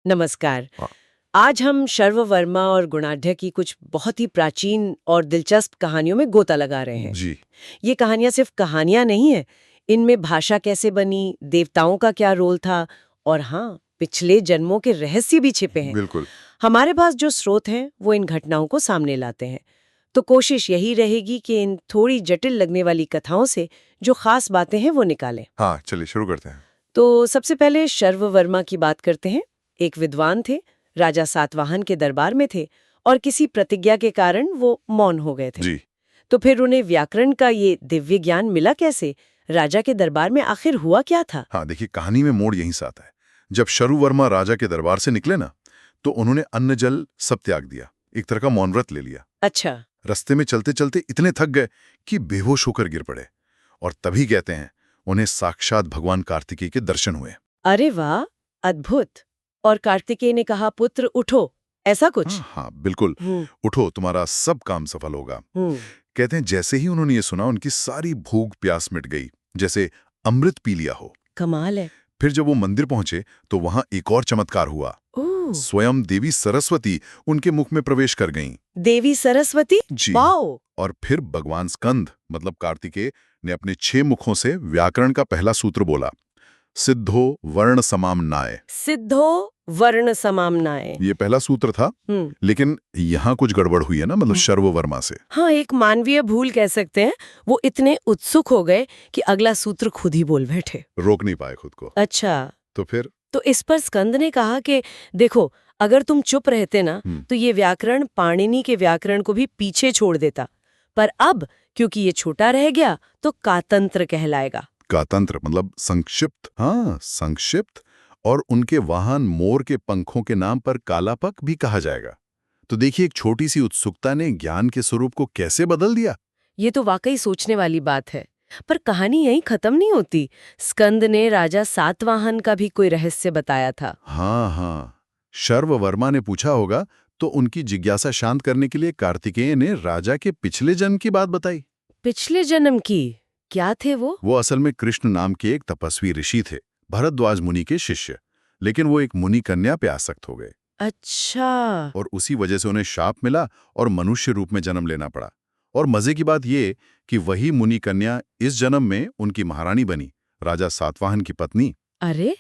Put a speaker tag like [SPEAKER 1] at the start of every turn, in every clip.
[SPEAKER 1] नमस्कार।
[SPEAKER 2] हाँ।
[SPEAKER 1] आज हम शर्व वर्मा और गुणाढ्य की कुछ बहुत ही प्राचीन और दिलचस्प कहानियों में गोता लगा रहे हैं।
[SPEAKER 2] जी।
[SPEAKER 1] ये कहानियां सिर्फ कहानियां नहीं है, इनमें भाषा कैसे बनी, देवताओं का क्या रोल था और हाँ, पिछले जन्मों के रहस्य भी छिपे हैं।
[SPEAKER 2] बिल्कुल।
[SPEAKER 1] हमारे पास जो स्रोत हैं, वो इन घटनाओं को सामने लाते हैं। तो कोशिश यही रहेगी कि इन थोड़ी जटिल लगने वाली कथाओं से जो खास बातें हैं वो निकालें।
[SPEAKER 2] हाँ, चलिए शुरू करते हैं।
[SPEAKER 1] तो सबसे पहले शर्व वर्मा की बात करते हैं। एक विद्वान थे, राजा सातवाहन के दरबार में थे और किसी प्रतिज्ञा के कारण वो मौन हो गए थे।
[SPEAKER 2] जी।
[SPEAKER 1] तो फिर उन्हें व्याकरण का ये दिव्य ज्ञान मिला कैसे? राजा के दरबार में आखिर हुआ क्या था?
[SPEAKER 2] हाँ, देखिए कहानी में मोड़ यहीं से आता है। जब शरु वर्मा राजा के दरबार से निकले ना, तो उन्होंने अन्न जल सब त्याग दिया, एक तरह का मौन व्रत ले लिया।
[SPEAKER 1] अच्छा।
[SPEAKER 2] रास्ते में चलते चलते इतने थक गए कि बेहोश होकर गिर पड़े। और तभी कहते हैं उन्हें साक्षात भगवान कार्तिकेय के दर्शन हुए।
[SPEAKER 1] अरे वाह, अद्भुत। और कार्तिकेय ने कहा, पुत्र उठो, ऐसा कुछ?
[SPEAKER 2] हाँ हाँ, बिल्कुल।
[SPEAKER 1] हम्म।
[SPEAKER 2] उठो, तुम्हारा सब काम सफल होगा।
[SPEAKER 1] हम्म।
[SPEAKER 2] कहते हैं जैसे ही उन्होंने ये सुना, उनकी सारी भूख प्यास मिट गई, जैसे अमृत पी लिया हो।
[SPEAKER 1] कमाल है।
[SPEAKER 2] फिर जब वो मंदिर पहुंचे तो वहां एक और चमत्कार हुआ।
[SPEAKER 1] ओह,
[SPEAKER 2] स्वयं देवी सरस्वती उनके मुख में प्रवेश कर गईं।
[SPEAKER 1] देवी सरस्वती?
[SPEAKER 2] जी।
[SPEAKER 1] वाओ।
[SPEAKER 2] और फिर भगवान स्कंद मतलब कार्तिकेय ने अपने 6 मुखों से व्याकरण का पहला सूत्र बोला, सिद्धो वर्ण समाम्नाय।
[SPEAKER 1] सिद्धो वर्ण समाम्नाय।
[SPEAKER 2] ये पहला सूत्र था, लेकिन यहाँ कुछ गड़बड़ हुई है ना, मतलब शर्व वर्मा से।
[SPEAKER 1] हाँ, एक मानवीय भूल कह सकते हैं। वो इतने उत्सुक हो गए कि अगला सूत्र खुद ही बोल बैठे।
[SPEAKER 2] रोक नहीं पाए खुद को।
[SPEAKER 1] अच्छा।
[SPEAKER 2] तो फिर
[SPEAKER 1] तो इस पर स्कंद ने कहा कि देखो, अगर तुम चुप रहते ना तो ये व्याकरण पाणिनि के व्याकरण को भी पीछे छोड़ देता, पर अब क्योंकि ये छोटा रह गया तो कातंत्र कहलाएगा।
[SPEAKER 2] कातंत्र मतलब संक्षिप्त। हाँ, संक्षिप्त। और उनके वाहन मोर के पंखों के नाम पर कालापक भी कहा जाएगा। तो देखिए, एक छोटी सी उत्सुकता ने ज्ञान के स्वरूप को कैसे बदल दिया।
[SPEAKER 1] ये तो वाकई सोचने वाली बात है। पर कहानी यहीं खत्म नहीं होती। स्कंद ने राजा सातवाहन का भी कोई रहस्य बताया था।
[SPEAKER 2] हाँ हाँ, शर्व वर्मा ने पूछा होगा, तो उनकी जिज्ञासा शांत करने के लिए कार्तिकेय ने राजा के पिछले जन्म की बात बताई।
[SPEAKER 1] पिछले जन्म की? क्या थे वो?
[SPEAKER 2] वो असल में कृष्ण नाम के एक तपस्वी ऋषि थे, भरद्वाज मुनि के शिष्य। लेकिन वो एक मुनि कन्या पे आसक्त हो गए।
[SPEAKER 1] अच्छा।
[SPEAKER 2] और उसी वजह से उन्हें शाप मिला और मनुष्य रूप में जन्म लेना पड़ा। और मजे की बात ये कि वही मुनि कन्या इस जन्म में उनकी महारानी बनी, राजा सातवाहन की पत्नी।
[SPEAKER 1] अरे,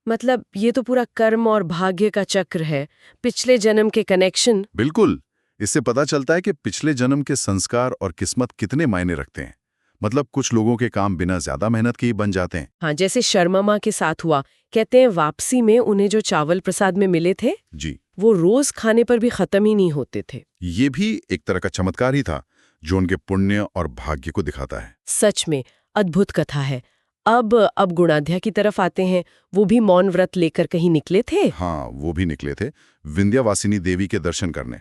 [SPEAKER 1] मतलब ये तो पूरा कर्म और भाग्य का चक्र है, पिछले जन्म के कनेक्शन।
[SPEAKER 2] बिल्कुल। इससे पता चलता है कि पिछले जन्म के संस्कार और किस्मत कितने मायने रखते हैं। मतलब कुछ लोगों के काम बिना ज्यादा मेहनत के ही बन जाते हैं।
[SPEAKER 1] हाँ, जैसे शर्मा माँ के साथ हुआ। कहते हैं वापसी में उन्हें जो चावल प्रसाद में मिले थे,
[SPEAKER 2] जी।
[SPEAKER 1] वो रोज खाने पर भी खत्म ही नहीं होते थे।
[SPEAKER 2] ये भी एक तरह का चमत्कार ही था, जो उनके पुण्य और भाग्य को दिखाता है।
[SPEAKER 1] सच में अद्भुत कथा है। अब गुणाध्या की तरफ आते हैं। वो भी मौन व्रत लेकर कहीं निकले थे।
[SPEAKER 2] हाँ, वो भी निकले थे विंध्यावासिनी देवी के दर्शन करने।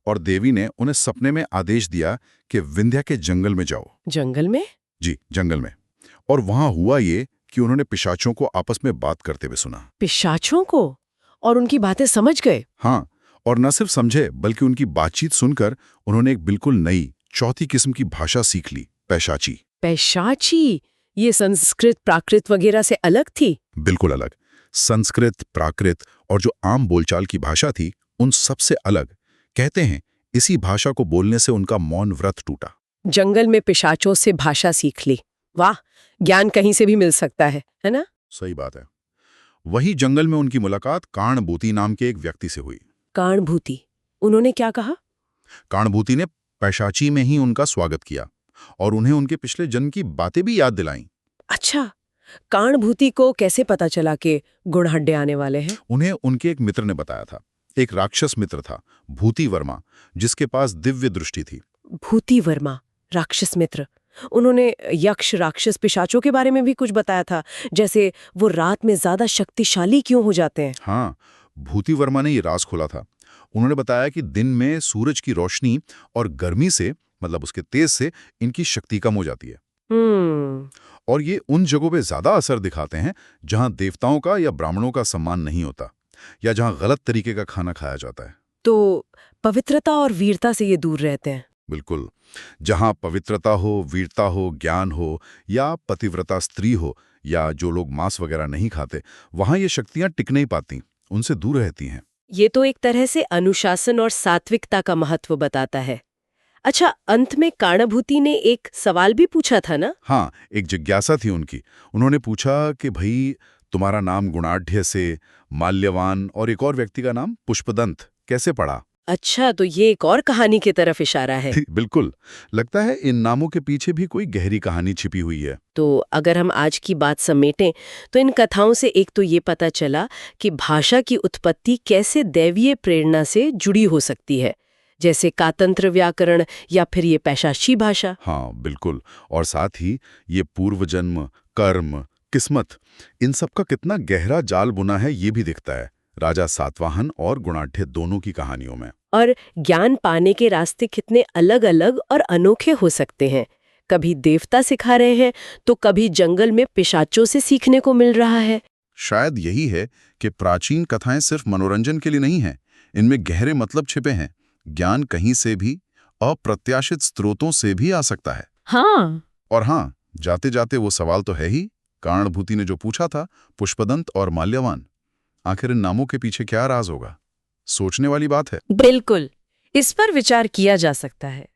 [SPEAKER 2] और देवी ने उन्हें सपने में आदेश दिया कि विंध्या के जंगल में जाओ।
[SPEAKER 1] जंगल में?
[SPEAKER 2] जी, जंगल में। और वहां हुआ ये कि उन्होंने पिशाचों को आपस में बात करते हुए सुना।
[SPEAKER 1] पिशाचों को? और उनकी बातें समझ गए?
[SPEAKER 2] हाँ, और न सिर्फ समझे बल्कि उनकी बातचीत सुनकर उन्होंने एक बिल्कुल नई चौथी किस्म की भाषा सीख ली, पैशाची।
[SPEAKER 1] पैशाची? ये संस्कृत प्राकृत वगैरह से अलग थी?
[SPEAKER 2] बिल्कुल अलग। संस्कृत, प्राकृत और जो आम बोलचाल की भाषा थी, उन सबसे अलग। कहते हैं इसी भाषा को बोलने से उनका मौन व्रत टूटा।
[SPEAKER 1] जंगल में पिशाचों से भाषा सीख ली। वाह, ज्ञान कहीं से भी मिल सकता है ना?
[SPEAKER 2] सही बात है। वही जंगल में उनकी मुलाकात काणभूति नाम के एक व्यक्ति से हुई।
[SPEAKER 1] काणभूति? उन्होंने क्या कहा?
[SPEAKER 2] काणभूति ने पैशाची में ही उनका स्वागत किया और उन्हें उनके पिछले जन्म की बातें भी याद दिलाईं।
[SPEAKER 1] अच्छा, काणभूति को कैसे पता चला कि गुणहड्डे आने वाले हैं?
[SPEAKER 2] उन्हें उनके एक मित्र ने बताया था। एक राक्षस मित्र था, भूति वर्मा, जिसके पास दिव्य दृष्टि थी।
[SPEAKER 1] भूति वर्मा, राक्षस मित्र। उन्होंने यक्ष, राक्षस, पिशाचों के बारे में भी कुछ बताया था, जैसे वो रात में ज्यादा शक्तिशाली क्यों हो जाते हैं।
[SPEAKER 2] हाँ, भूति वर्मा ने ये राज खोला था। उन्होंने बताया कि दिन में सूरज की रोशनी और गर्मी से, मतलब उसके तेज से, इनकी शक्ति कम हो जाती है। और ये उन जगहों पे ज्यादा असर दिखाते हैं जहां देवताओं का या ब्राह्मणों का सम्मान नहीं होता, या जहां गलत तरीके का खाना खाया जाता है।
[SPEAKER 1] तो पवित्रता और वीरता से ये दूर रहते हैं।
[SPEAKER 2] बिल्कुल। जहां पवित्रता हो, वीरता हो, ज्ञान हो, या पतिव्रता स्त्री हो, या जो लोग मांस वगैरह नहीं खाते, वहां ये शक्तियां टिक नहीं पाती। उनसे दूर रहती हैं।
[SPEAKER 1] ये तो एक तरह से अनुशासन और सात्विकता का महत्व बताता है। अच्छा, अंत में काणाभूति ने एक सवाल भी पूछा था ना?
[SPEAKER 2] हाँ, एक जिज्ञासा थी उनकी। उन्होंने पूछा कि भाई तुम्हारा नाम गुणाढ़्य से माल्यवान और एक और व्यक्ति का नाम पुष्पदंत कैसे पड़ा?
[SPEAKER 1] अच्छा, तो ये एक और कहानी की तरफ इशारा है।
[SPEAKER 2] बिल्कुल, लगता है इन नामों के पीछे भी कोई गहरी कहानी छिपी हुई है।
[SPEAKER 1] तो अगर हम आज की बात समेटें तो इन कथाओं से एक तो ये पता चला कि भाषा की उत्पत्ति कैसे दैवीय प्रेरणा से जुड़ी हो सकती है, जैसे कातंत्र व्याकरण या फिर ये पैशाची भाषा।
[SPEAKER 2] हाँ, बिल्कुल। और साथ ही ये पूर्व जन्म, कर्म, किस्मत, इन सब का कितना गहरा जाल बुना है ये भी दिखता है राजा सातवाहन और गुणाढ़्य दोनों की कहानियों में।
[SPEAKER 1] और ज्ञान पाने के रास्ते कितने अलग-अलग और अनोखे हो सकते हैं। कभी देवता सिखा रहे हैं तो कभी जंगल में पिशाचों से सीखने को मिल रहा है।
[SPEAKER 2] शायद यही है कि प्राचीन कथाएं सिर्फ मनोरंजन के लिए नहीं हैं, इनमें गहरे मतलब छिपे हैं। ज्ञान कहीं से भी, अप्रत्याशित स्रोतों से भी आ सकता है।
[SPEAKER 1] हाँ।
[SPEAKER 2] और हाँ, जाते जाते वो सवाल तो है ही, काणाभूति ने जो पूछा था, पुष्पदंत और माल्यवान, आखिर इन नामों के पीछे क्या राज होगा? सोचने वाली बात है।
[SPEAKER 1] बिल्कुल, इस पर विचार किया जा सकता है।